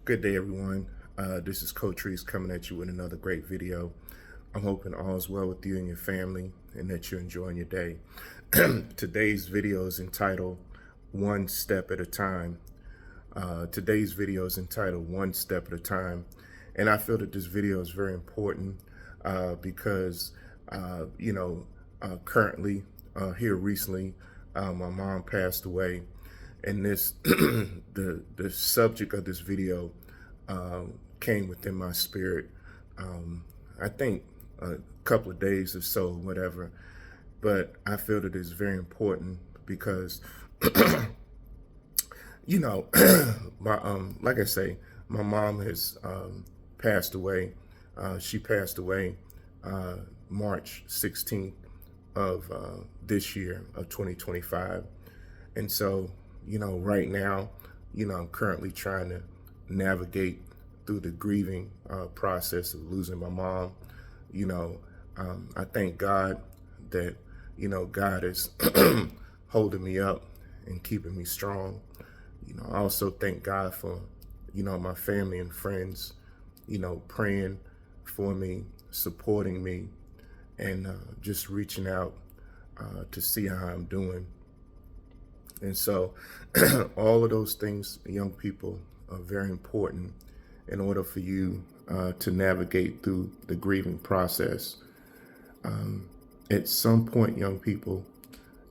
Good day, everyone. This is Coach Reese coming at you with another great video. I'm hoping all is well with you and your family and that you're enjoying your day. Today's video is entitled One Step at a Time. Today's video is entitled One Step at a Time. And I feel that this video is very important because, currently, here recently, my mom passed away. And this, the subject of this video came within my spirit. I think a couple of days or so, whatever. But I feel that it's very important because, like I say, my mom has passed away. She passed away March 16th of this year of 2025, and so. Right now, I'm currently trying to navigate through the grieving process of losing my mom. I thank God that, God is holding me up and keeping me strong. I also thank God for, my family and friends, praying for me, supporting me, and just reaching out to see how I'm doing. And so all of those things, young people, are very important in order for you to navigate through the grieving process. At some point, young people,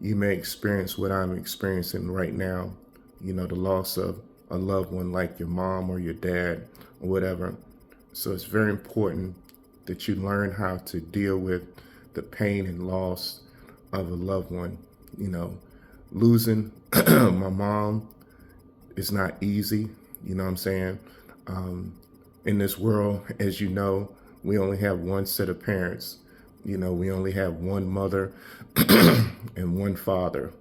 you may experience what I'm experiencing right now, the loss of a loved one like your mom or your dad or whatever. So it's very important that you learn how to deal with the pain and loss of a loved one. Losing my mom is not easy, you know what I'm saying? In this world, as you know, we only have one set of parents. We only have one mother and one father.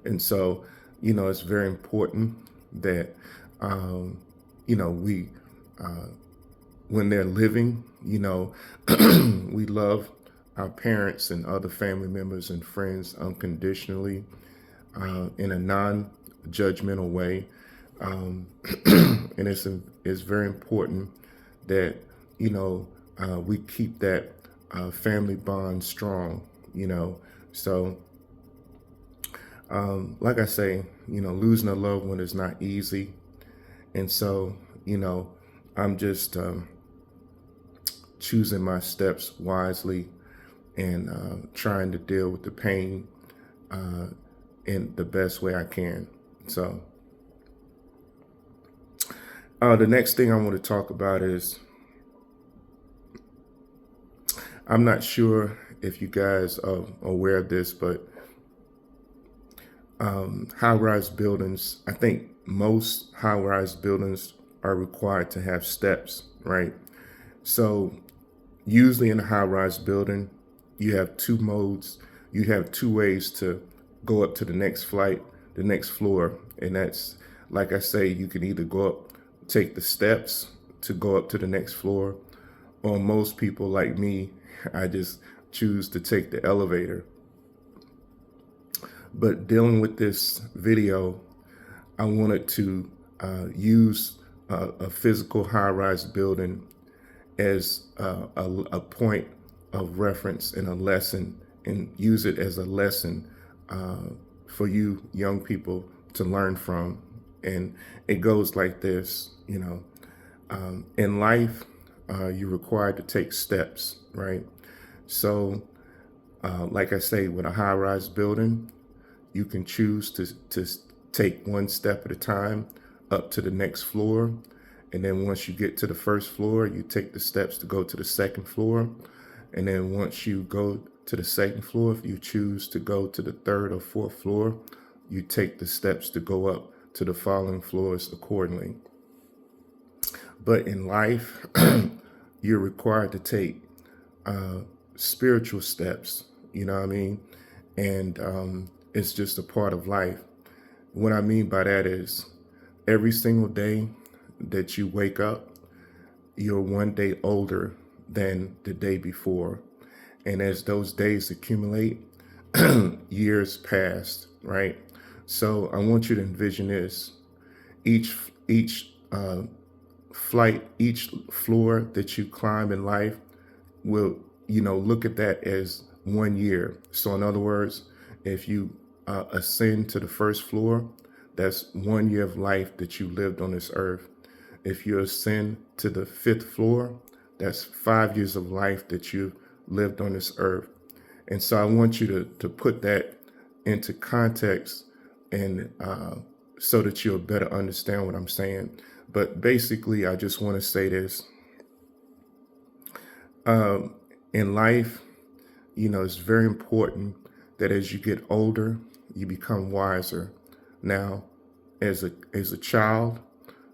And so, it's very important that, we, when they're living, we love our parents and other family members and friends unconditionally, in a non-judgmental way. And it's very important that, we keep that family bond strong, So, like I say, losing a loved one is not easy. And so, I'm just choosing my steps wisely and trying to deal with the pain in the best way I can. So the next thing I want to talk about is, I'm not sure if you guys are aware of this, but high-rise buildings, I think most high-rise buildings are required to have steps, right? So usually in a high-rise building, you have two modes. You have two ways to go up to the next floor. And that's, like I say, you can either go up, take the steps to go up to the next floor, or most people like me, I just choose to take the elevator. But dealing with this video, I wanted to use a physical high-rise building as a point of reference and a lesson, and use it as a lesson for you young people to learn from. And it goes like this, in life, you're required to take steps, right? So like I say, with a high-rise building, you can choose to take one step at a time up to the next floor. And then once you get to the first floor, you take the steps to go to the second floor. And then once you go to the second floor, if you choose to go to the third or fourth floor, you take the steps to go up to the following floors accordingly. But in life, you're required to take spiritual steps, you know what I mean? And it's just a part of life. What I mean by that is every single day that you wake up, you're one day older than the day before. And as those days accumulate, years pass, right? So I want you to envision this. Each uh, flight, each floor that you climb in life will, look at that as 1 year. So in other words, if you ascend to the first floor, that's 1 year of life that you lived on this earth. If you ascend to the fifth floor, that's 5 years of life that you lived on this earth. And so I want you to put that into context, and so that you'll better understand what I'm saying. But basically, I just want to say this. In life, it's very important that as you get older, you become wiser. Now, as a child,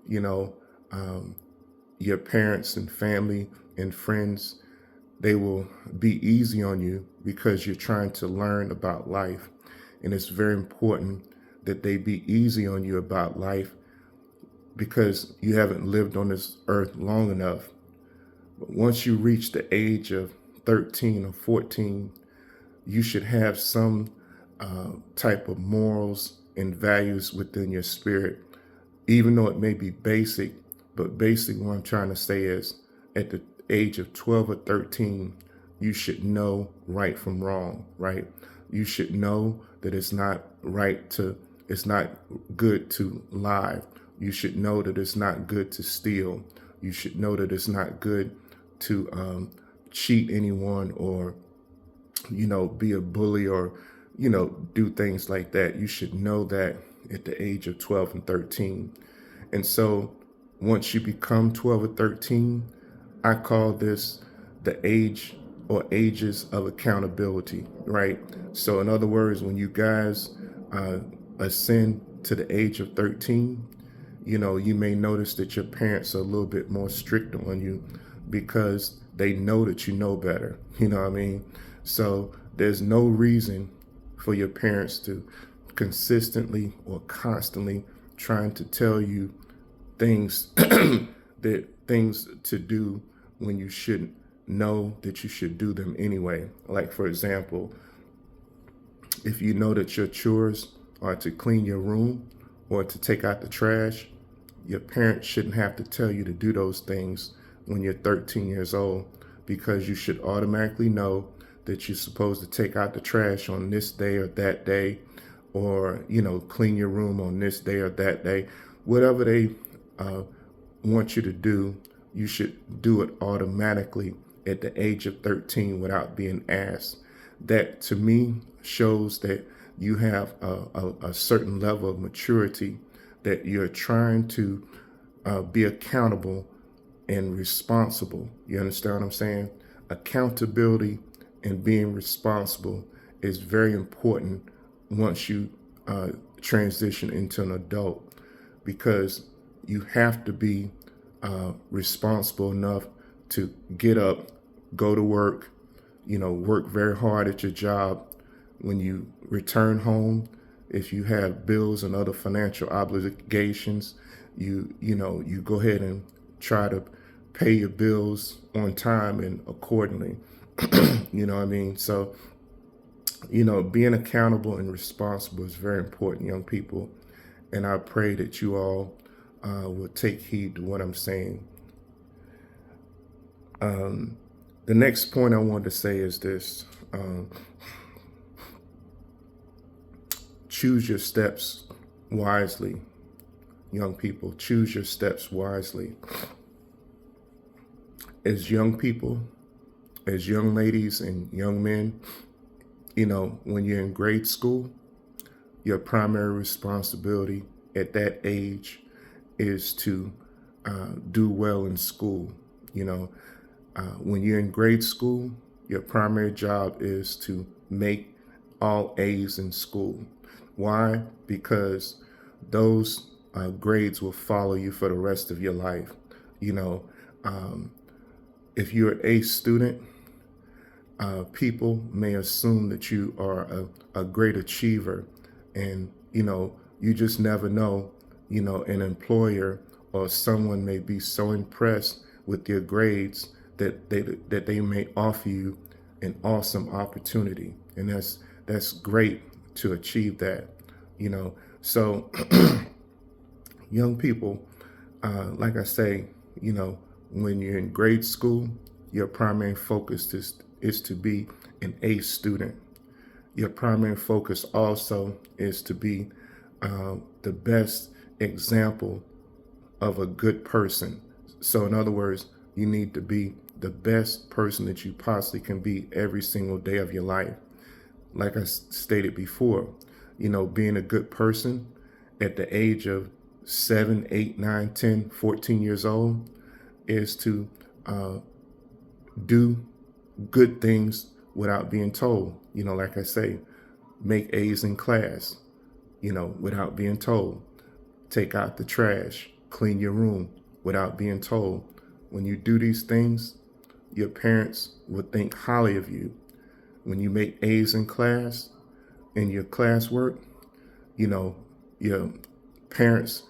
you know, um, your parents and family and friends, they will be easy on you because you're trying to learn about life. And it's very important that they be easy on you about life because you haven't lived on this earth long enough. But once you reach the age of 13 or 14, you should have some type of morals and values within your spirit, even though it may be basic. But basically, what I'm trying to say is at the age of 12 or 13, you should know right from wrong, right? You should know that it's not it's not good to lie. You should know that it's not good to steal. You should know that it's not good to cheat anyone or, be a bully or, do things like that. You should know that at the age of 12 and 13. And so once you become 12 or 13, I call this the age or ages of accountability, right? So in other words, when you guys ascend to the age of 13, you may notice that your parents are a little bit more strict on you because they know that you know better. You know what I mean? So there's no reason for your parents to consistently or constantly trying to tell you things things to do when you shouldn't know that you should do them anyway. Like, for example, if you know that your chores are to clean your room or to take out the trash, your parents shouldn't have to tell you to do those things when you're 13 years old, because you should automatically know that you're supposed to take out the trash on this day or that day, or, clean your room on this day or that day. Whatever they want you to do, you should do it automatically at the age of 13 without being asked. That to me shows that you have a certain level of maturity, that you're trying to be accountable and responsible. You understand what I'm saying? Accountability and being responsible is very important once you transition into an adult, because you have to be responsible enough to get up, go to work, work very hard at your job. When you return home, if you have bills and other financial obligations, you go ahead and try to pay your bills on time and accordingly. You know what I mean? So, being accountable and responsible is very important, young people. And I pray that you all will take heed to what I'm saying. The next point I want to say is this. Choose your steps wisely, young people. Choose your steps wisely. As young people, as young ladies and young men, when you're in grade school, your primary responsibility at that age is to do well in school. When you're in grade school, your primary job is to make all A's in school. Why? Because those grades will follow you for the rest of your life. If you're an A student, people may assume that you are a great achiever, and you just never know. An employer or someone may be so impressed with your grades that they may offer you an awesome opportunity, and that's great to achieve that. So young people, like I say, you know, when you're in grade school, your primary focus is to be an A student. Your primary focus also is to be the best example of a good person. So, in other words, you need to be the best person that you possibly can be every single day of your life. Like I stated before, you know, being a good person at the age of 7, 8, 9, 10, 14 years old is to uh, do good things without being told. You know, like I say, make A's in class, you know, without being told. Take out the trash, clean your room without being told. When you do these things, your parents will think highly of you. When you make A's in class, in your classwork, you know, your parents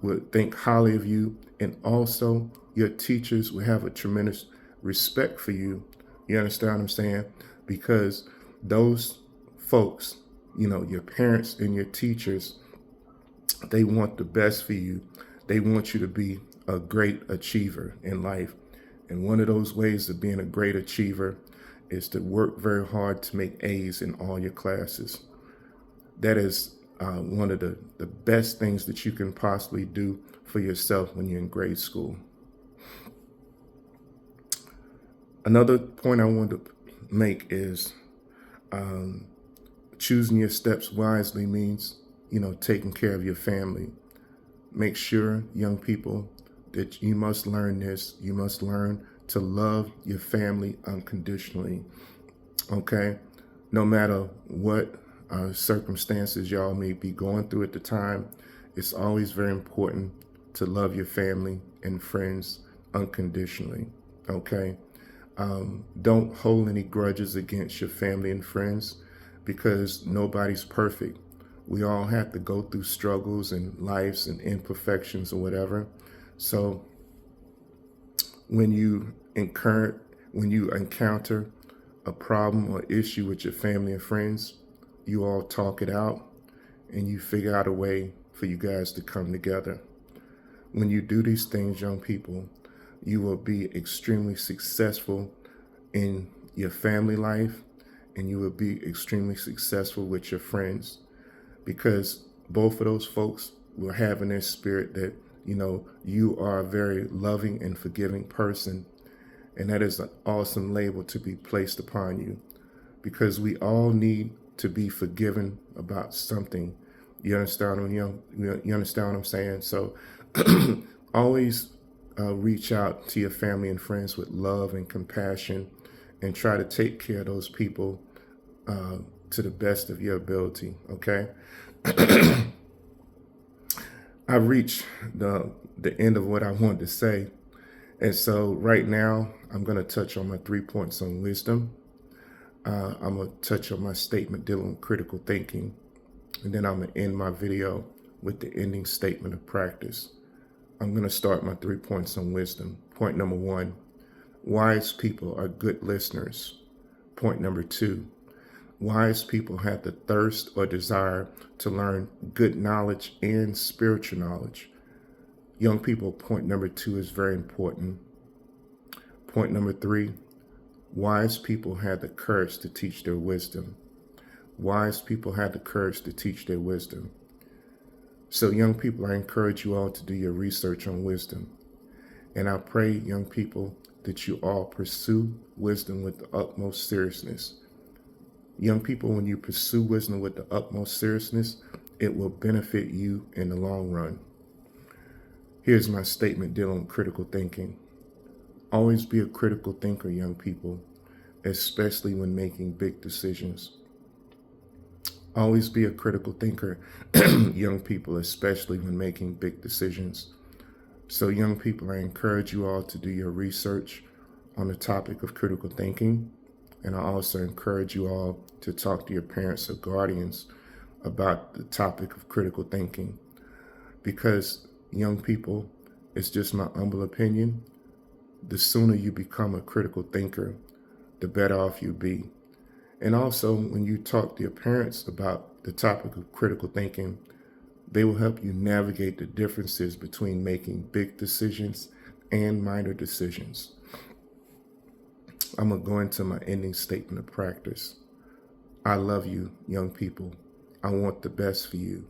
would think highly of you, and also your teachers will have a tremendous respect for you. You understand what I'm saying? Because those folks, you know, your parents and your teachers, they want the best for you. They want you to be a great achiever in life. And one of those ways of being a great achiever is to work very hard to make A's in all your classes. That is one of the best things that you can possibly do for yourself when you're in grade school. Another point I want to make is choosing your steps wisely means, you know, taking care of your family. Make sure, young people, that you must learn this. You must learn to love your family unconditionally. Okay? No matter what circumstances y'all may be going through at the time, it's always very important to love your family and friends unconditionally. Okay? Don't hold any grudges against your family and friends because nobody's perfect. We all have to go through struggles and lives and imperfections or whatever. So when you encounter a problem or issue with your family and friends, you all talk it out and you figure out a way for you guys to come together. When you do these things, young people, you will be extremely successful in your family life, and you will be extremely successful with your friends, because both of those folks will have in their spirit that, you know, you are a very loving and forgiving person. And that is an awesome label to be placed upon you, because we all need to be forgiven about something. You understand you understand what I'm saying? So always reach out to your family and friends with love and compassion, and try to take care of those people to the best of your ability. Okay. I reached the end of what I wanted to say. And so right now, I'm going to touch on my 3 points on wisdom. I'm going to touch on my statement dealing with critical thinking. And then I'm going to end my video with the ending statement of practice. I'm going to start my 3 points on wisdom. Point number 1, wise people are good listeners. Point number 2, wise people have the thirst or desire to learn good knowledge and spiritual knowledge. Young people, point number 2 is very important. Point number 3, wise people have the courage to teach their wisdom. Wise people have the courage to teach their wisdom. So young people, I encourage you all to do your research on wisdom. And I pray, young people, that you all pursue wisdom with the utmost seriousness. Young people, when you pursue wisdom with the utmost seriousness, it will benefit you in the long run. Here's my statement dealing with critical thinking. Always be a critical thinker, young people, especially when making big decisions. Always be a critical thinker, young people, especially when making big decisions. So young people, I encourage you all to do your research on the topic of critical thinking. And I also encourage you all to talk to your parents or guardians about the topic of critical thinking. Because young people, it's just my humble opinion, the sooner you become a critical thinker, the better off you'll be. And also, when you talk to your parents about the topic of critical thinking, They will help you navigate the differences between making big decisions and minor decisions. I'm going to go into my ending statement of practice. I love you, young people. I want the best for you.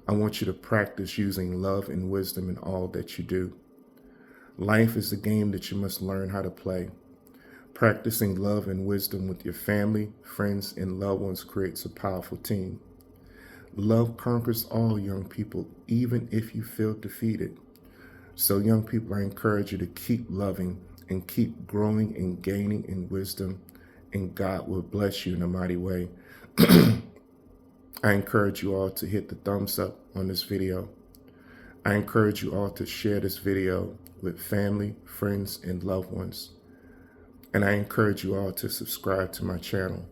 I want you to practice using love and wisdom in all that you do. Life is a game that you must learn how to play. Practicing love and wisdom with your family, friends, and loved ones creates a powerful team. Love conquers all, young people, even if you feel defeated. So, young people, I encourage you to keep loving and keep growing and gaining in wisdom, and God will bless you in a mighty way. I encourage you all to hit the thumbs up on this video. I encourage you all to share this video with family, friends, and loved ones. And I encourage you all to subscribe to my channel.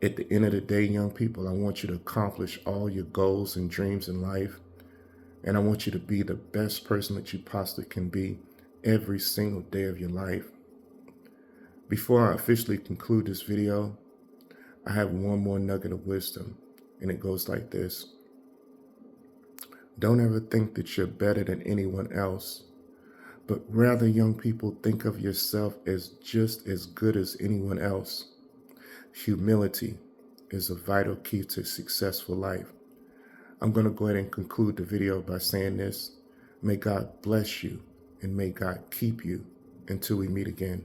At the end of the day, young people, I want you to accomplish all your goals and dreams in life. And I want you to be the best person that you possibly can be every single day of your life. Before I officially conclude this video, I have one more nugget of wisdom, and it goes like this. Don't ever think that you're better than anyone else, but rather, young people, think of yourself as just as good as anyone else. Humility is a vital key to a successful life. I'm going to go ahead and conclude the video by saying this. May God bless you and may God keep you until we meet again.